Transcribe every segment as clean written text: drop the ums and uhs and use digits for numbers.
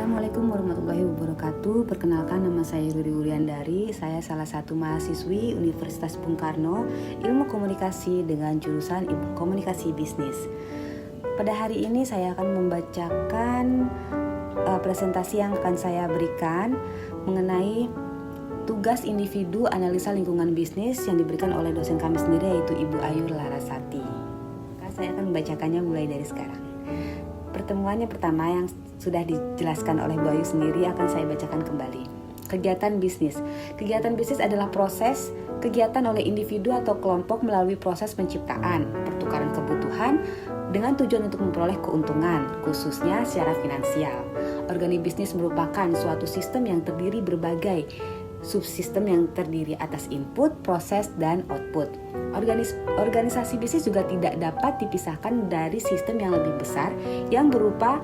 Assalamualaikum warahmatullahi wabarakatuh. Perkenalkan, nama saya Ruri Wuryandari. Saya salah satu mahasiswi Universitas Bung Karno, Ilmu Komunikasi dengan jurusan Ilmu Komunikasi Bisnis. Pada hari ini saya akan membacakan presentasi yang akan saya berikan mengenai tugas individu analisa lingkungan bisnis yang diberikan oleh dosen kami sendiri, yaitu Ibu Ayu Larasati. Saya akan membacakannya mulai dari sekarang. Pertemuannya pertama yang sudah dijelaskan oleh Bu Ayu sendiri akan saya bacakan kembali. Kegiatan bisnis. Kegiatan bisnis adalah proses kegiatan oleh individu atau kelompok melalui proses penciptaan, pertukaran kebutuhan dengan tujuan untuk memperoleh keuntungan, khususnya secara finansial. Bisnis merupakan suatu sistem yang terdiri berbagai subsistem yang terdiri atas input, proses, dan output. Organisasi bisnis juga tidak dapat dipisahkan dari sistem yang lebih besar yang berupa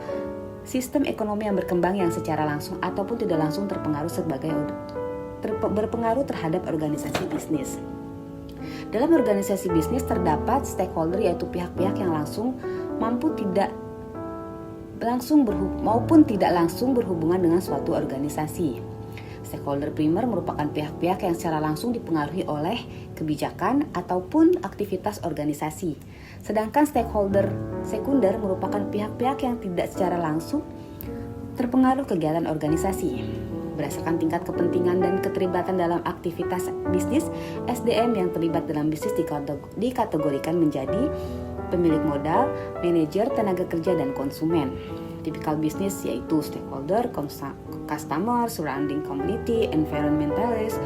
sistem ekonomi yang berkembang yang secara langsung ataupun tidak langsung berpengaruh terhadap organisasi bisnis. Dalam organisasi bisnis terdapat stakeholder, yaitu pihak-pihak yang langsung maupun tidak langsung berhubungan dengan suatu organisasi. Stakeholder primer merupakan pihak-pihak yang secara langsung dipengaruhi oleh kebijakan ataupun aktivitas organisasi. Sedangkan stakeholder sekunder merupakan pihak-pihak yang tidak secara langsung terpengaruh kegiatan organisasi. Berdasarkan tingkat kepentingan dan keterlibatan dalam aktivitas bisnis, SDM yang terlibat dalam bisnis dikategorikan menjadi pemilik modal, manajer, tenaga kerja, dan konsumen. Tipikal bisnis yaitu stakeholder, customer, surrounding community, environmentalist,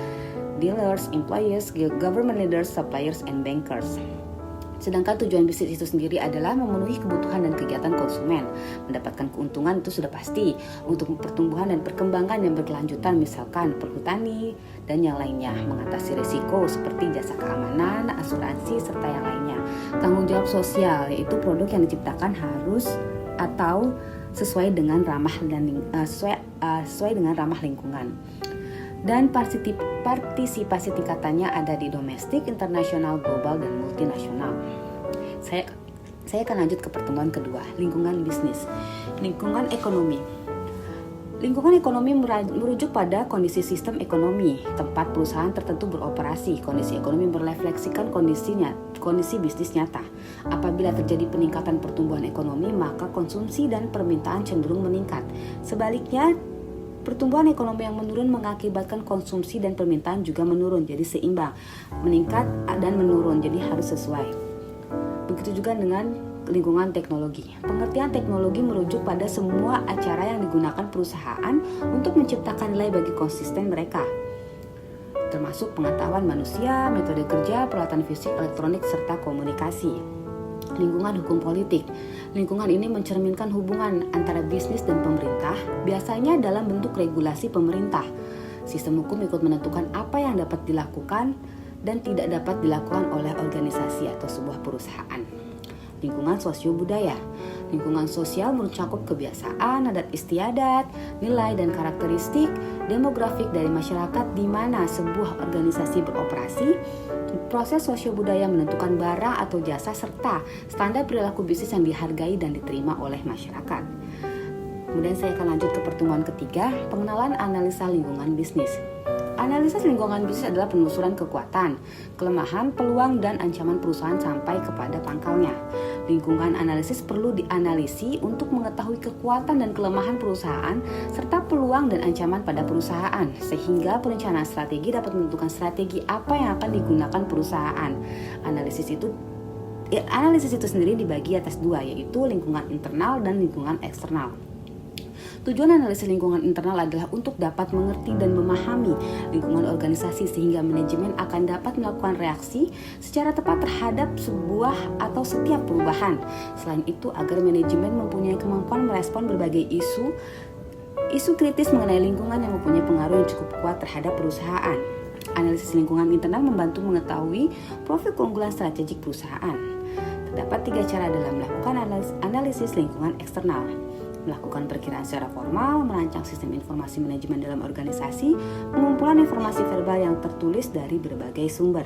dealers, employees, government leaders, suppliers, and bankers. Sedangkan tujuan bisnis itu sendiri adalah memenuhi kebutuhan dan kegiatan konsumen. Mendapatkan keuntungan itu sudah pasti untuk pertumbuhan dan perkembangan yang berkelanjutan, misalkan perhutani dan yang lainnya. Mengatasi risiko seperti jasa keamanan, asuransi, serta yang lainnya. Tanggung jawab sosial yaitu produk yang diciptakan harus atau sesuai dengan ramah lingkungan. Dan partisipasi tingkatannya ada di domestik, internasional, global, dan multinasional. Saya akan lanjut ke pertemuan kedua, lingkungan bisnis. Lingkungan ekonomi. Lingkungan ekonomi merujuk pada kondisi sistem ekonomi, tempat perusahaan tertentu beroperasi. Kondisi ekonomi merefleksikan kondisi bisnis nyata. Apabila terjadi peningkatan pertumbuhan ekonomi, maka konsumsi dan permintaan cenderung meningkat. Sebaliknya, pertumbuhan ekonomi yang menurun mengakibatkan konsumsi dan permintaan juga menurun, jadi seimbang, meningkat dan menurun, jadi harus sesuai. Begitu juga dengan lingkungan teknologi. Pengertian teknologi merujuk pada semua acara yang digunakan perusahaan untuk menciptakan nilai bagi konsisten mereka, termasuk pengetahuan manusia, metode kerja, peralatan fisik, elektronik, serta komunikasi. Lingkungan hukum politik. Lingkungan ini mencerminkan hubungan antara bisnis dan pemerintah, biasanya dalam bentuk regulasi pemerintah. Sistem hukum ikut menentukan apa yang dapat dilakukan dan tidak dapat dilakukan oleh organisasi atau sebuah perusahaan. Lingkungan sosio-budaya. Lingkungan sosial mencakup kebiasaan, adat istiadat, nilai dan karakteristik demografik dari masyarakat di mana sebuah organisasi beroperasi. Proses sosio-budaya menentukan barang atau jasa serta standar perilaku bisnis yang dihargai dan diterima oleh masyarakat. Kemudian saya akan lanjut ke pertemuan ketiga, pengenalan analisa lingkungan bisnis. Analisis lingkungan bisnis adalah penelusuran kekuatan, kelemahan, peluang, dan ancaman perusahaan sampai kepada pangkalnya. Lingkungan analisis perlu dianalisi untuk mengetahui kekuatan dan kelemahan perusahaan serta peluang dan ancaman pada perusahaan, sehingga perencanaan strategi dapat menentukan strategi apa yang akan digunakan perusahaan. Analisis itu sendiri dibagi atas dua, yaitu lingkungan internal dan lingkungan eksternal. Tujuan analisis lingkungan internal adalah untuk dapat mengerti dan memahami lingkungan organisasi sehingga manajemen akan dapat melakukan reaksi secara tepat terhadap sebuah atau setiap perubahan. Selain itu, agar manajemen mempunyai kemampuan merespon berbagai isu kritis mengenai lingkungan yang mempunyai pengaruh yang cukup kuat terhadap perusahaan. Analisis lingkungan internal membantu mengetahui profil keunggulan strategik perusahaan. Terdapat 3 cara dalam melakukan analisis lingkungan eksternal. Melakukan perkiraan secara formal, merancang sistem informasi manajemen dalam organisasi, pengumpulan informasi verbal yang tertulis dari berbagai sumber.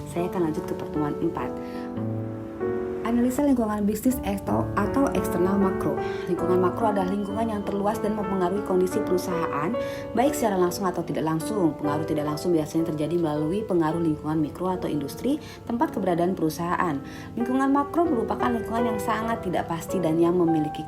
Saya akan lanjut ke pertemuan 4. Analisa lingkungan bisnis atau eksternal makro. Lingkungan makro adalah lingkungan yang terluas dan mempengaruhi kondisi perusahaan, baik secara langsung atau tidak langsung. Pengaruh tidak langsung biasanya terjadi melalui pengaruh lingkungan mikro atau industri, tempat keberadaan perusahaan. Lingkungan makro merupakan lingkungan yang sangat tidak pasti dan yang memiliki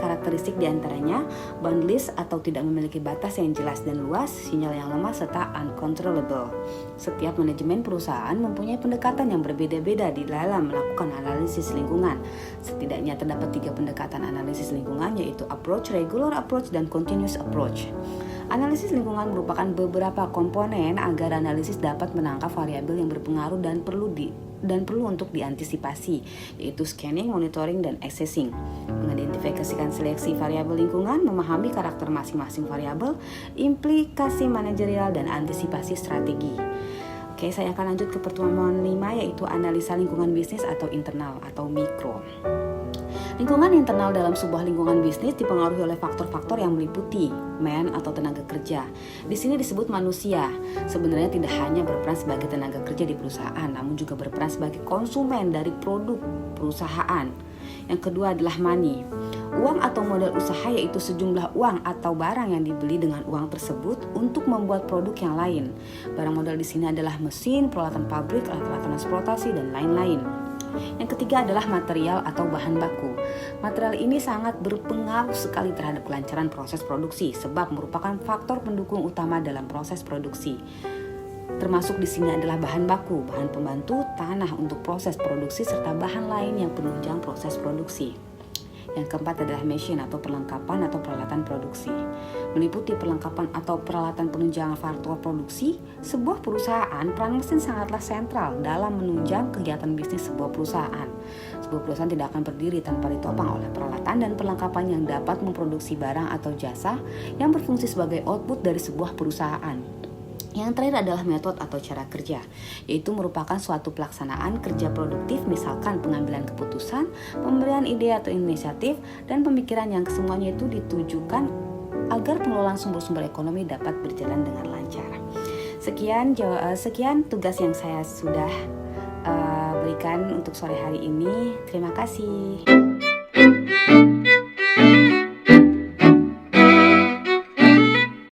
karakteristik diantaranya boundless atau tidak memiliki batas yang jelas dan luas, sinyal yang lemah, serta uncontrollable. Setiap manajemen perusahaan mempunyai pendekatan yang berbeda-beda di dalam melakukan analisis lingkungan. Setidaknya terdapat 3 pendekatan analisis lingkungan, yaitu approach, regular approach, dan continuous approach. Analisis lingkungan merupakan beberapa komponen agar analisis dapat menangkap variabel yang berpengaruh dan perlu untuk diantisipasi, yaitu scanning, monitoring, dan assessing. Mengidentifikasikan seleksi variabel lingkungan, memahami karakter masing-masing variabel, implikasi manajerial, dan antisipasi strategi. Oke, saya akan lanjut ke pertemuan 5, yaitu analisa lingkungan bisnis atau internal atau mikro. Lingkungan internal dalam sebuah lingkungan bisnis dipengaruhi oleh faktor-faktor yang meliputi man atau tenaga kerja. Di sini disebut manusia. Sebenarnya tidak hanya berperan sebagai tenaga kerja di perusahaan, namun juga berperan sebagai konsumen dari produk perusahaan. Yang kedua adalah money. Uang atau modal usaha, yaitu sejumlah uang atau barang yang dibeli dengan uang tersebut untuk membuat produk yang lain. Barang modal di sini adalah mesin, peralatan pabrik, alat-alat transportasi, dan lain-lain. Yang ketiga adalah material atau bahan baku. Material ini sangat berpengaruh sekali terhadap kelancaran proses produksi sebab merupakan faktor pendukung utama dalam proses produksi. Termasuk di sini adalah bahan baku, bahan pembantu, tanah untuk proses produksi, serta bahan lain yang penunjang proses produksi. Yang keempat adalah machine atau perlengkapan atau peralatan produksi. Meliputi perlengkapan atau peralatan penunjang faktor produksi, sebuah perusahaan, peran mesin sangatlah sentral dalam menunjang kegiatan bisnis sebuah perusahaan. Sebuah perusahaan tidak akan berdiri tanpa ditopang oleh peralatan dan perlengkapan yang dapat memproduksi barang atau jasa yang berfungsi sebagai output dari sebuah perusahaan. Yang terakhir adalah metode atau cara kerja, yaitu merupakan suatu pelaksanaan kerja produktif, misalkan pengambilan keputusan, pemberian ide atau inisiatif, dan pemikiran yang kesemuanya itu ditujukan agar pengelolaan sumber-sumber ekonomi dapat berjalan dengan lancar. Sekian tugas yang saya sudah berikan untuk sore hari ini. Terima kasih.